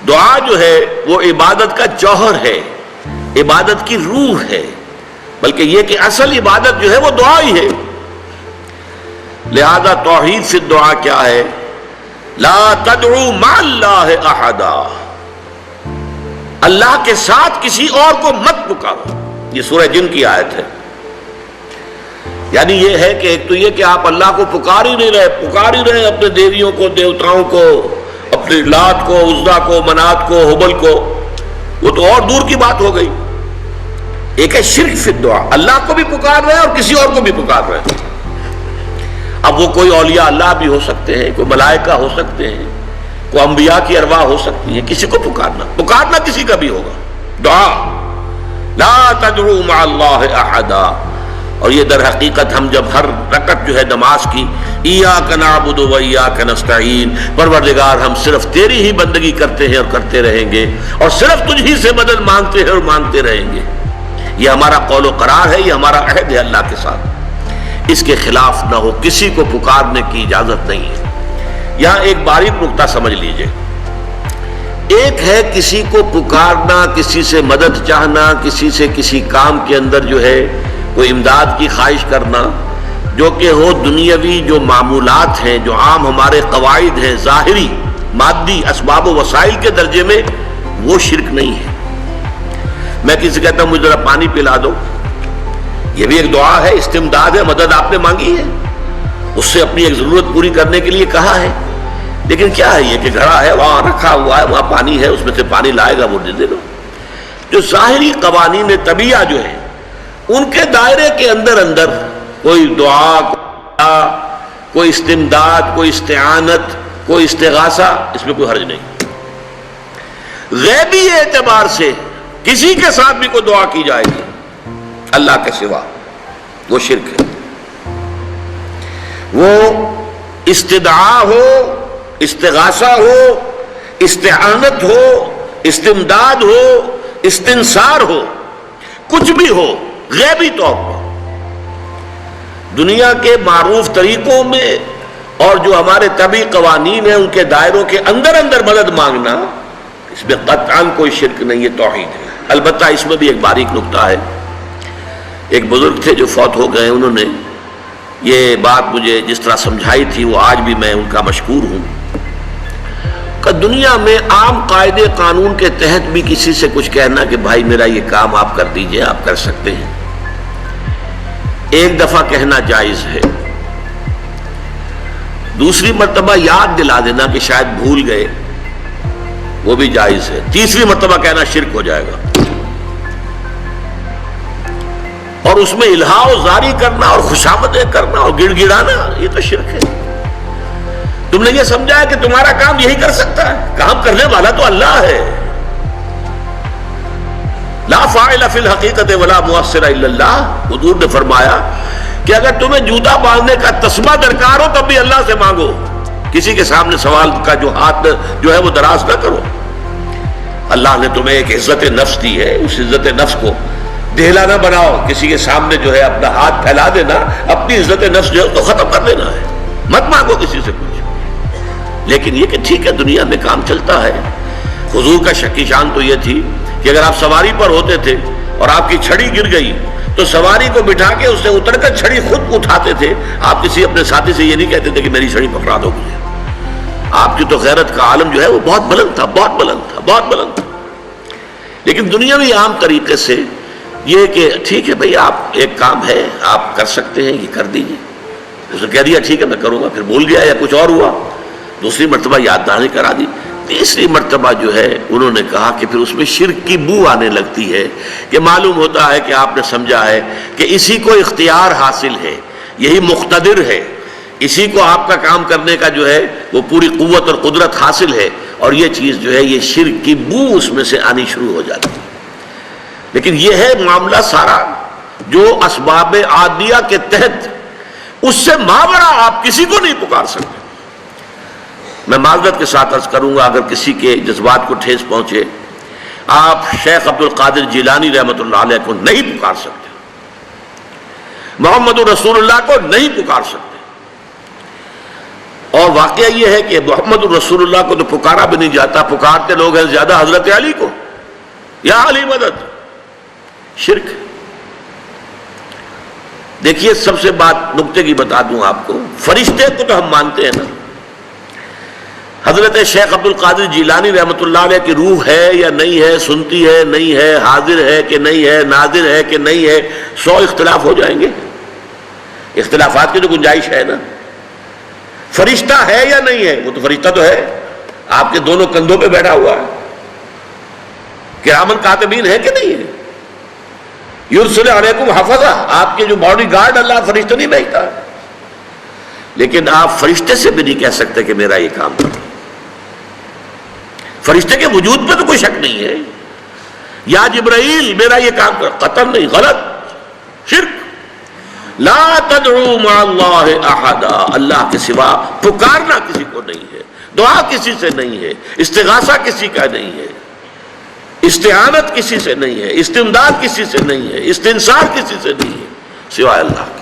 دعا جو ہے وہ عبادت کا جوہر ہے، عبادت کی روح ہے، بلکہ یہ کہ اصل عبادت جو ہے وہ دعا ہی ہے۔ لہذا توحید فی الدعا کیا ہے؟ لا تدعو مع اللہ احدا، اللہ کے ساتھ کسی اور کو مت پکارو۔ یہ سورہ جن کی آیت ہے۔ یعنی یہ ہے کہ ایک تو یہ کہ آپ اللہ کو پکار ہی نہیں رہے اپنے دیویوں کو، دیوتاؤں کو، اپنے لات کو، عزا کو، منات کو، حبل کو، وہ تو اور دور کی بات ہو گئی۔ ایک ہے شرک فی الدعا، اللہ کو بھی پکار رہے ہیں اور کسی اور کو بھی پکار رہے ہیں۔ اب وہ کوئی اولیاء اللہ بھی ہو سکتے ہیں، کوئی ملائکہ ہو سکتے ہیں، کوئی انبیاء کی ارواح ہو سکتی ہیں، کسی کو پکارنا کسی کا بھی ہوگا۔ دعا لا تدعو مع اللہ احدا، اور یہ در حقیقت ہم جب ہر رکعت جو ہے نماز کی ایاک نعبد و ایاک نستعین، پروردگار ہم صرف تیری ہی بندگی کرتے ہیں اور کرتے رہیں گے، اور صرف تجھ ہی سے مدد مانگتے ہیں اور مانگتے رہیں گے، یہ ہمارا قول و قرار ہے، یہ ہمارا عہد ہے اللہ کے ساتھ۔ اس کے خلاف نہ ہو، کسی کو پکارنے کی اجازت نہیں ہے۔ یہاں ایک باریک نکتہ سمجھ لیجئے، ایک ہے کسی کو پکارنا، کسی سے مدد چاہنا، کسی سے کسی کام کے اندر جو ہے کوئی امداد کی خواہش کرنا، جو کہ ہو دنیاوی جو معمولات ہیں، جو عام ہمارے قواعد ہیں، ظاہری مادی اسباب و وسائل کے درجے میں، وہ شرک نہیں ہے۔ میں کسی کہتا ہوں مجھے ذرا پانی پلا دو، یہ بھی ایک دعا ہے، استمداد ہے، مدد آپ نے مانگی ہے، اس سے اپنی ایک ضرورت پوری کرنے کے لیے کہا ہے، لیکن کیا ہے یہ کہ گھڑا ہے، وہاں رکھا ہوا ہے، وہاں پانی ہے، اس میں سے پانی لائے گا وہ دے دو۔ جو ظاہری قوانین طبیعہ جو ہے ان کے دائرے کے اندر کوئی دعا، کوئی استمداد، کوئی استعانت، کوئی استغاثہ، اس میں کوئی حرج نہیں۔ غیبی اعتبار سے کسی کے ساتھ بھی کوئی دعا کی جائے گی اللہ کے سوا، وہ شرک ہے۔ وہ استدعا ہو، استغاثہ ہو، استعانت ہو، استمداد ہو، استنصار ہو، کچھ بھی ہو، غیبی طور پر دنیا کے معروف طریقوں میں اور جو ہمارے طبعی قوانین ہیں ان کے دائروں کے اندر مدد مانگنا، اس میں قطعاً کوئی شرک نہیں ہے، توحید ہے۔ البتہ اس میں بھی ایک باریک نکتہ ہے۔ ایک بزرگ تھے جو فوت ہو گئے، انہوں نے یہ بات مجھے جس طرح سمجھائی تھی وہ آج بھی میں ان کا مشکور ہوں کہ دنیا میں عام قاعدے قانون کے تحت بھی کسی سے کچھ کہنا کہ بھائی میرا یہ کام آپ کر دیجئے، آپ کر سکتے ہیں، ایک دفعہ کہنا جائز ہے، دوسری مرتبہ یاد دلا دینا کہ شاید بھول گئے، وہ بھی جائز ہے، تیسری مرتبہ کہنا شرک ہو جائے گا، اور اس میں الہا و زاری کرنا اور خوشامدیں کرنا اور گڑ گڑانا، یہ تو شرک ہے۔ تم نے یہ سمجھا ہے کہ تمہارا کام یہی کر سکتا ہے، کام کرنے والا تو اللہ ہے۔ لا فاعل فی الحقیقت ولا مؤثر الا اللہ، حضور نے فرمایا کہ اگر تمہیں جوتا باندھنے کا تسمہ درکار ہو تب بھی اللہ سے مانگو، کسی کے سامنے سوال کا جو ہاتھ جو ہے وہ دراز نہ کرو۔ اللہ نے تمہیں ایک عزت نفس دی ہے، اس عزت نفس کو ڈھیلا نہ بناؤ، کسی کے سامنے جو ہے اپنا ہاتھ پھیلا دینا، اپنی عزت نفس جو ہے تو ختم کر دینا ہے، مت مانگو کسی سے کچھ۔ لیکن یہ کہ ٹھیک ہے دنیا میں کام چلتا ہے۔ حضور کا شکی شان تو یہ تھی کہ اگر آپ سواری پر ہوتے تھے اور آپ کی چھڑی گر گئی تو سواری کو بٹھا کے اس سے اتر کر چھڑی خود اٹھاتے تھے، آپ کسی اپنے ساتھی سے یہ نہیں کہتے تھے کہ میری چھڑی پکڑا دو مجھے۔ آپ کی تو غیرت کا عالم جو ہے وہ بہت بلند تھا، بہت بلند تھا، بہت بلند تھا۔ لیکن دنیاوی عام طریقے سے یہ کہ ٹھیک ہے بھئی آپ ایک کام ہے آپ کر سکتے ہیں، یہ کر دیجئے، اس نے کہہ دیا ٹھیک ہے میں کروں گا، پھر بھول گیا یا کچھ اور ہوا، دوسری مرتبہ یاد دہانی کرا دی، تیسری مرتبہ جو ہے انہوں نے کہا کہ پھر اس میں شرک کی بو آنے لگتی ہے کہ معلوم ہوتا ہے کہ آپ نے سمجھا ہے کہ اسی کو اختیار حاصل ہے، یہی مقتدر ہے، اسی کو آپ کا کام کرنے کا جو ہے وہ پوری قوت اور قدرت حاصل ہے، اور یہ چیز جو ہے یہ شرک کی بو اس میں سے آنی شروع ہو جاتی ہے۔ لیکن یہ ہے معاملہ سارا جو اسباب عادیہ کے تحت، اس سے مابڑا آپ کسی کو نہیں پکار سکتے۔ میں معذرت کے ساتھ عرض کروں گا اگر کسی کے جذبات کو ٹھیس پہنچے، آپ شیخ عبد القادر جیلانی رحمۃ اللہ علیہ کو نہیں پکار سکتے، محمد رسول اللہ کو نہیں پکار سکتے، اور واقعہ یہ ہے کہ محمد الرسول اللہ کو تو پکارا بھی نہیں جاتا، پکارتے لوگ ہیں زیادہ حضرت علی کو، یا علی مدد، شرک۔ دیکھیے سب سے بات نکتے کی بتا دوں آپ کو، فرشتے کو تو ہم مانتے ہیں نا، حضرت شیخ عبد القادر جیلانی رحمۃ اللہ علیہ کی روح ہے یا نہیں ہے، سنتی ہے نہیں ہے، حاضر ہے کہ نہیں ہے، ناظر ہے کہ نہیں ہے، 100 اختلاف ہو جائیں گے، اختلافات کی تو گنجائش ہے نا۔ فرشتہ ہے یا نہیں ہے؟ وہ تو فرشتہ تو ہے، آپ کے دونوں کندھوں پہ بیٹھا ہوا ہے، کرامن کاتبین ہے کہ نہیں ہے؟ یرسل علیکم حفظہ، آپ کے جو باڈی گارڈ اللہ فرشتہ نہیں بھیجتا، لیکن آپ فرشتے سے بھی نہیں کہہ سکتے کہ میرا یہ کام کرو۔ فرشتے کے وجود پہ تو کوئی شک نہیں ہے، یا جبرائیل میرا یہ کام کرو، قطعاً نہیں، غلط، شرک۔ لا تدعو مع اللہ احدا، اللہ کے سوا پکارنا کسی کو نہیں ہے، دعا کسی سے نہیں ہے، استغاثہ کسی کا نہیں ہے، استعانت کسی سے نہیں ہے، استمداد کسی سے نہیں ہے، استنصار کسی سے نہیں ہے، سوائے اللہ۔